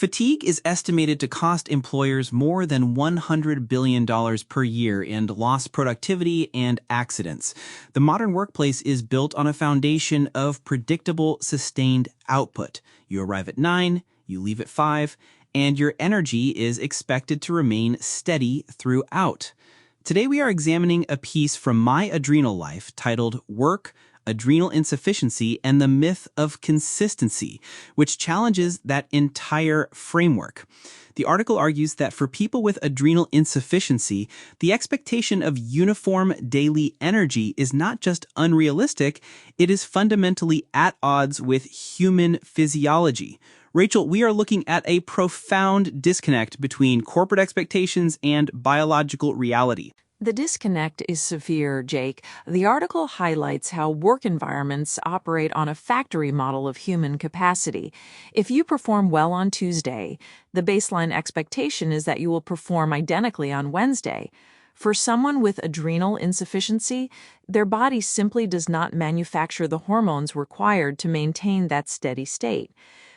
Fatigue is estimated to cost employers more than $100 billion per year in lost productivity and accidents. The modern workplace is built on a foundation of predictable, sustained output. You arrive at 9, you leave at 5, and your energy is expected to remain steady throughout. Today we are examining a piece from My Adrenal Life titled Work, Adrenal Insufficiency, and the Myth of Consistency, which challenges that entire framework. The article argues that for people with adrenal insufficiency, the expectation of uniform daily energy is not just unrealistic, it is fundamentally at odds with human physiology. Rachel, we are looking at a profound disconnect between corporate expectations and biological reality. The disconnect is severe, Jake. The article highlights how work environments operate on a factory model of human capacity. If you perform well on Tuesday, the baseline expectation is that you will perform identically on Wednesday. For someone with adrenal insufficiency, their body simply does not manufacture the hormones required to maintain that steady state.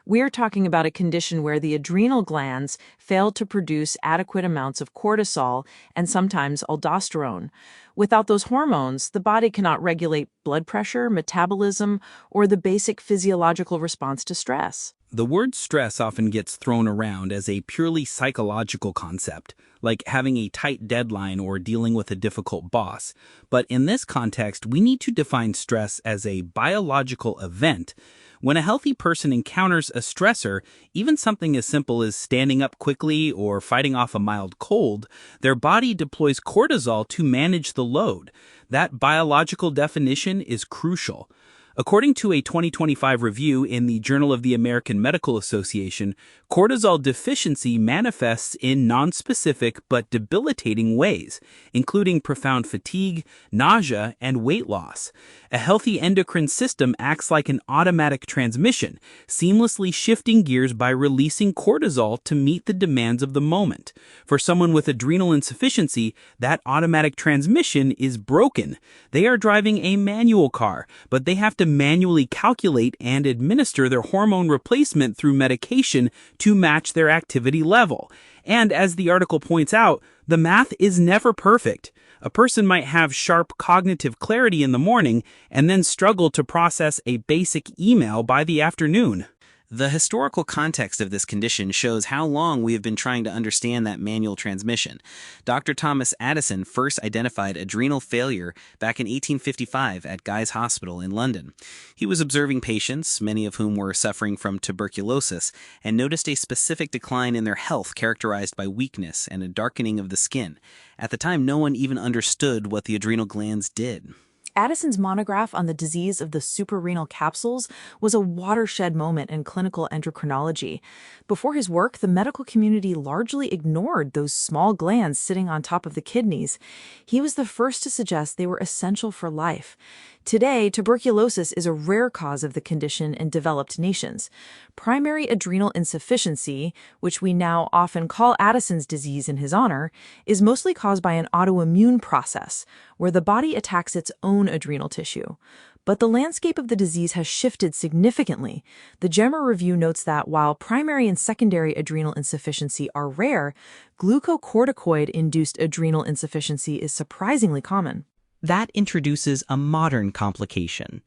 We're talking about a condition where the adrenal glands fail to produce adequate amounts of cortisol and sometimes aldosterone. Without those hormones, the body cannot regulate blood pressure, metabolism, or the basic physiological response to stress. The word stress often gets thrown around as a purely psychological concept, like having a tight deadline or dealing with a difficult boss. But in this context, we need to define stress as a biological event. When a healthy person encounters a stressor, even something as simple as standing up quickly or fighting off a mild cold, their body deploys cortisol to manage the load. That biological definition is crucial. According to a 2025 review in the Journal of the American Medical Association, cortisol deficiency manifests in nonspecific but debilitating ways, including profound fatigue, nausea, and weight loss. A healthy endocrine system acts like an automatic transmission, seamlessly shifting gears by releasing cortisol to meet the demands of the moment. For someone with adrenal insufficiency, that automatic transmission is broken. They are driving a manual car, but they have to manually calculate and administer their hormone replacement through medication to match their activity level. And as the article points out, the math is never perfect. A person might have sharp cognitive clarity in the morning and then struggle to process a basic email by the afternoon. The historical context of this condition shows how long we have been trying to understand that manual transmission. Dr. Thomas Addison first identified adrenal failure back in 1855 at Guy's Hospital in London. He was observing patients, many of whom were suffering from tuberculosis, and noticed a specific decline in their health characterized by weakness and a darkening of the skin. At the time, no one even understood what the adrenal glands did. Addison's monograph on the disease of the suprarenal capsules was a watershed moment in clinical endocrinology. Before his work, the medical community largely ignored those small glands sitting on top of the kidneys. He was the first to suggest they were essential for life. Today, tuberculosis is a rare cause of the condition in developed nations. Primary adrenal insufficiency, which we now often call Addison's disease in his honor, is mostly caused by an autoimmune process, where the body attacks its own adrenal tissue. But the landscape of the disease has shifted significantly. The JAMA review notes that while primary and secondary adrenal insufficiency are rare, glucocorticoid-induced adrenal insufficiency is surprisingly common. That introduces a modern complication.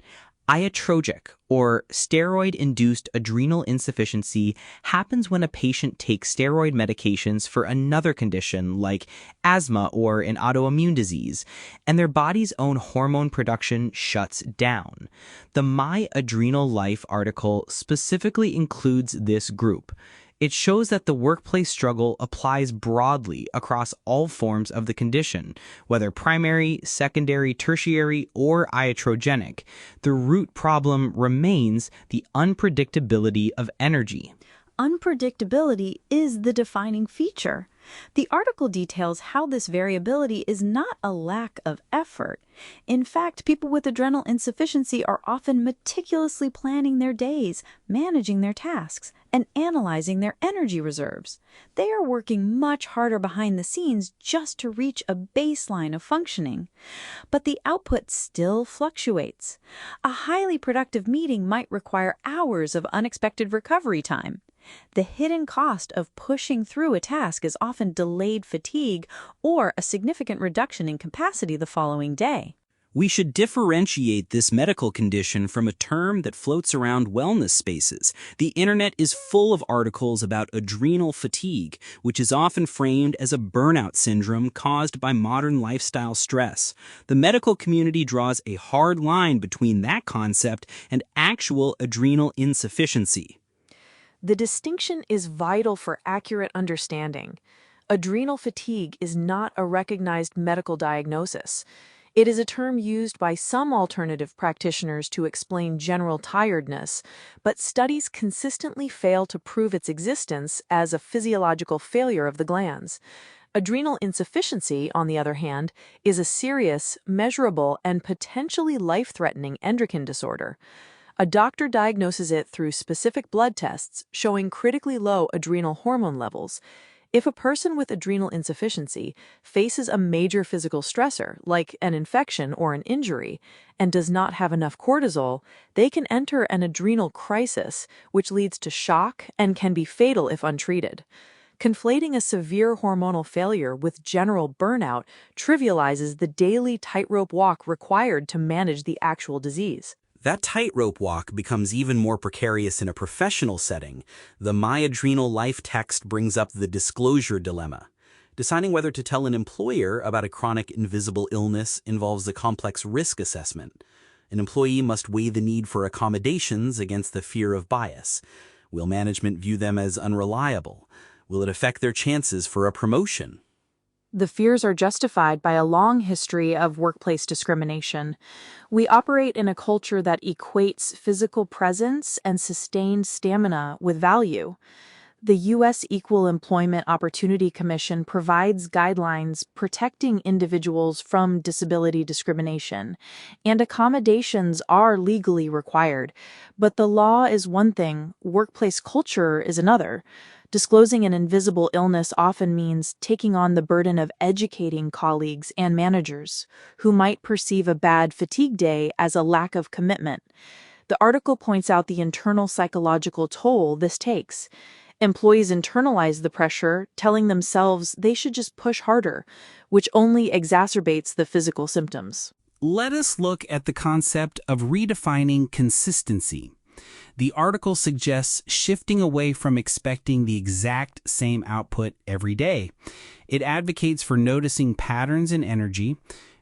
Iatrogic, or steroid-induced adrenal insufficiency, happens when a patient takes steroid medications for another condition like asthma or an autoimmune disease, and their body's own hormone production shuts down. The My Adrenal Life article specifically includes this group. It shows that the workplace struggle applies broadly across all forms of the condition, whether primary, secondary, tertiary, or iatrogenic. The root problem remains the unpredictability of energy. Unpredictability is the defining feature. The article details how this variability is not a lack of effort. In fact, people with adrenal insufficiency are often meticulously planning their days, managing their tasks, and analyzing their energy reserves. They are working much harder behind the scenes just to reach a baseline of functioning. But the output still fluctuates. A highly productive meeting might require hours of unexpected recovery time. The hidden cost of pushing through a task is often delayed fatigue or a significant reduction in capacity the following day. We should differentiate this medical condition from a term that floats around wellness spaces. The internet is full of articles about adrenal fatigue, which is often framed as a burnout syndrome caused by modern lifestyle stress. The medical community draws a hard line between that concept and actual adrenal insufficiency. The distinction is vital for accurate understanding. Adrenal fatigue is not a recognized medical diagnosis. It is a term used by some alternative practitioners to explain general tiredness, but studies consistently fail to prove its existence as a physiological failure of the glands. Adrenal insufficiency, on the other hand, is a serious, measurable, and potentially life-threatening endocrine disorder. A doctor diagnoses it through specific blood tests showing critically low adrenal hormone levels. If a person with adrenal insufficiency faces a major physical stressor, like an infection or an injury, and does not have enough cortisol, they can enter an adrenal crisis, which leads to shock and can be fatal if untreated. Conflating a severe hormonal failure with general burnout trivializes the daily tightrope walk required to manage the actual disease. That tightrope walk becomes even more precarious in a professional setting. The My Adrenal Life text brings up the disclosure dilemma. Deciding whether to tell an employer about a chronic invisible illness involves a complex risk assessment. An employee must weigh the need for accommodations against the fear of bias. Will management view them as unreliable? Will it affect their chances for a promotion? The fears are justified by a long history of workplace discrimination. We operate in a culture that equates physical presence and sustained stamina with value. The U.S. Equal Employment Opportunity Commission provides guidelines protecting individuals from disability discrimination, and accommodations are legally required. But the law is one thing, workplace culture is another. Disclosing an invisible illness often means taking on the burden of educating colleagues and managers who might perceive a bad fatigue day as a lack of commitment. The article points out the internal psychological toll this takes. Employees internalize the pressure, telling themselves they should just push harder, which only exacerbates the physical symptoms. Let us look at the concept of redefining consistency. The article suggests shifting away from expecting the exact same output every day. It advocates for noticing patterns in energy,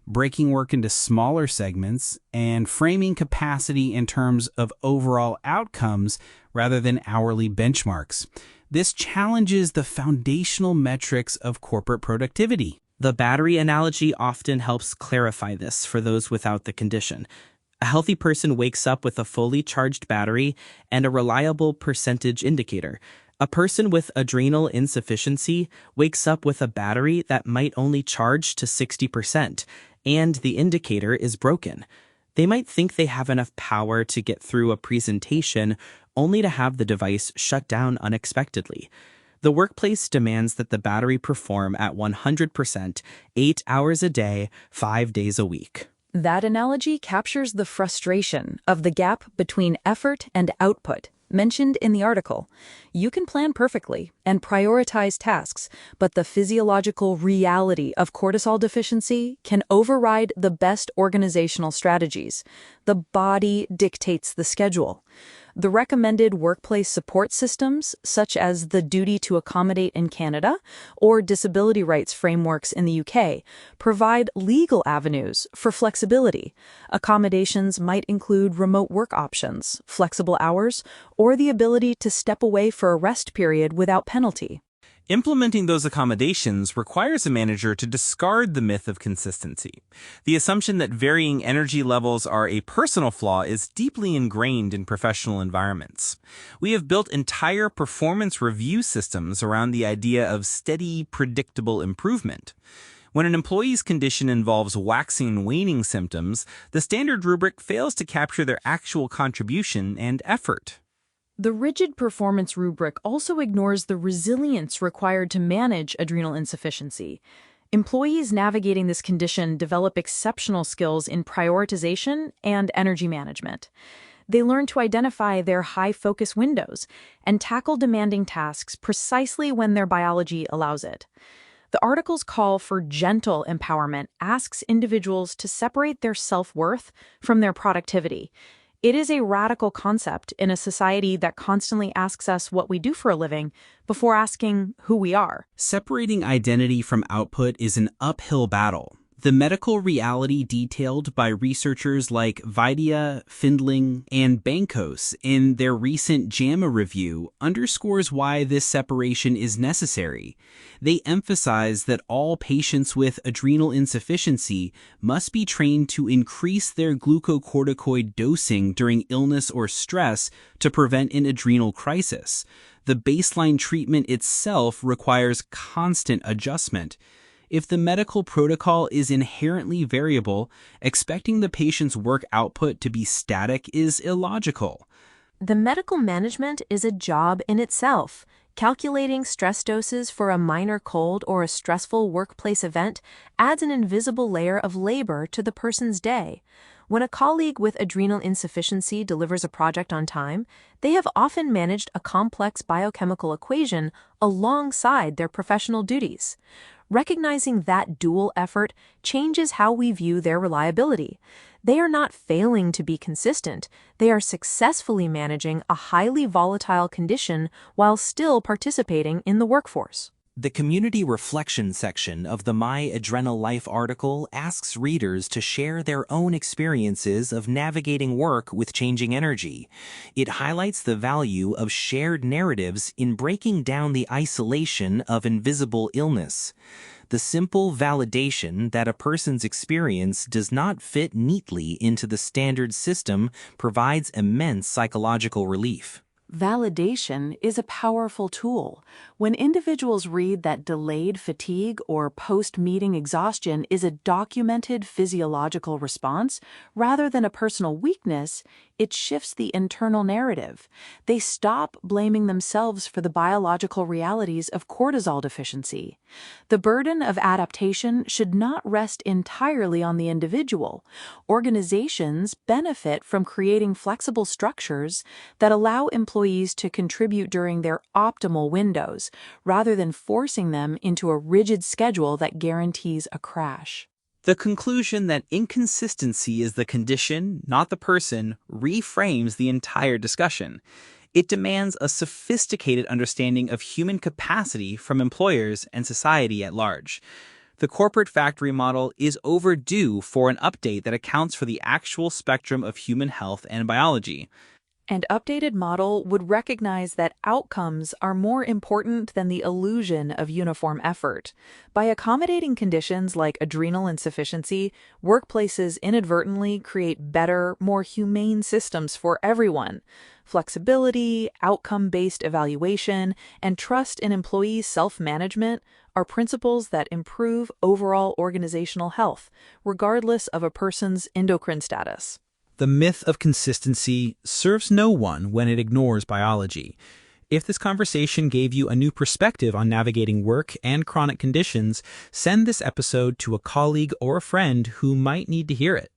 breaking work into smaller segments, and framing capacity in terms of overall outcomes rather than hourly benchmarks. This challenges the foundational metrics of corporate productivity. The battery analogy often helps clarify this for those without the condition. A healthy person wakes up with a fully charged battery and a reliable percentage indicator. A person with adrenal insufficiency wakes up with a battery that might only charge to 60%, and the indicator is broken. They might think they have enough power to get through a presentation, only to have the device shut down unexpectedly. The workplace demands that the battery perform at 100%, 8 hours a day, 5 days a week. That analogy captures the frustration of the gap between effort and output mentioned in the article. You can plan perfectly and prioritize tasks, but the physiological reality of cortisol deficiency can override the best organizational strategies. The body dictates the schedule. The recommended workplace support systems, such as the Duty to Accommodate in Canada or disability rights frameworks in the UK, provide legal avenues for flexibility. Accommodations might include remote work options, flexible hours, or the ability to step away for a rest period without penalty. Implementing those accommodations requires a manager to discard the myth of consistency. The assumption that varying energy levels are a personal flaw is deeply ingrained in professional environments. We have built entire performance review systems around the idea of steady, predictable improvement. When an employee's condition involves waxing and waning symptoms, the standard rubric fails to capture their actual contribution and effort. The rigid performance rubric also ignores the resilience required to manage adrenal insufficiency. Employees navigating this condition develop exceptional skills in prioritization and energy management. They learn to identify their high-focus windows and tackle demanding tasks precisely when their biology allows it. The article's call for gentle empowerment asks individuals to separate their self-worth from their productivity. It is a radical concept in a society that constantly asks us what we do for a living before asking who we are. Separating identity from output is an uphill battle. The medical reality detailed by researchers like Vidya, Findling, and Bankos in their recent JAMA review underscores why this separation is necessary. They emphasize that all patients with adrenal insufficiency must be trained to increase their glucocorticoid dosing during illness or stress to prevent an adrenal crisis. The baseline treatment itself requires constant adjustment. If the medical protocol is inherently variable, expecting the patient's work output to be static is illogical. The medical management is a job in itself. Calculating stress doses for a minor cold or a stressful workplace event adds an invisible layer of labor to the person's day. When a colleague with adrenal insufficiency delivers a project on time, they have often managed a complex biochemical equation alongside their professional duties. Recognizing that dual effort changes how we view their reliability. They are not failing to be consistent. They are successfully managing a highly volatile condition while still participating in the workforce. The community reflection section of the My Adrenal Life article asks readers to share their own experiences of navigating work with changing energy. It highlights the value of shared narratives in breaking down the isolation of invisible illness. The simple validation that a person's experience does not fit neatly into the standard system provides immense psychological relief. Validation is a powerful tool. When individuals read that delayed fatigue or post-meeting exhaustion is a documented physiological response rather than a personal weakness, it shifts the internal narrative. They stop blaming themselves for the biological realities of cortisol deficiency. The burden of adaptation should not rest entirely on the individual. Organizations benefit from creating flexible structures that allow employees to contribute during their optimal windows, rather than forcing them into a rigid schedule that guarantees a crash. The conclusion that inconsistency is the condition, not the person, reframes the entire discussion. It demands a sophisticated understanding of human capacity from employers and society at large. The corporate factory model is overdue for an update that accounts for the actual spectrum of human health and biology. An updated model would recognize that outcomes are more important than the illusion of uniform effort. By accommodating conditions like adrenal insufficiency, workplaces inadvertently create better, more humane systems for everyone. Flexibility, outcome-based evaluation, and trust in employee self-management are principles that improve overall organizational health, regardless of a person's endocrine status. The myth of consistency serves no one when it ignores biology. If this conversation gave you a new perspective on navigating work and chronic conditions, send this episode to a colleague or a friend who might need to hear it.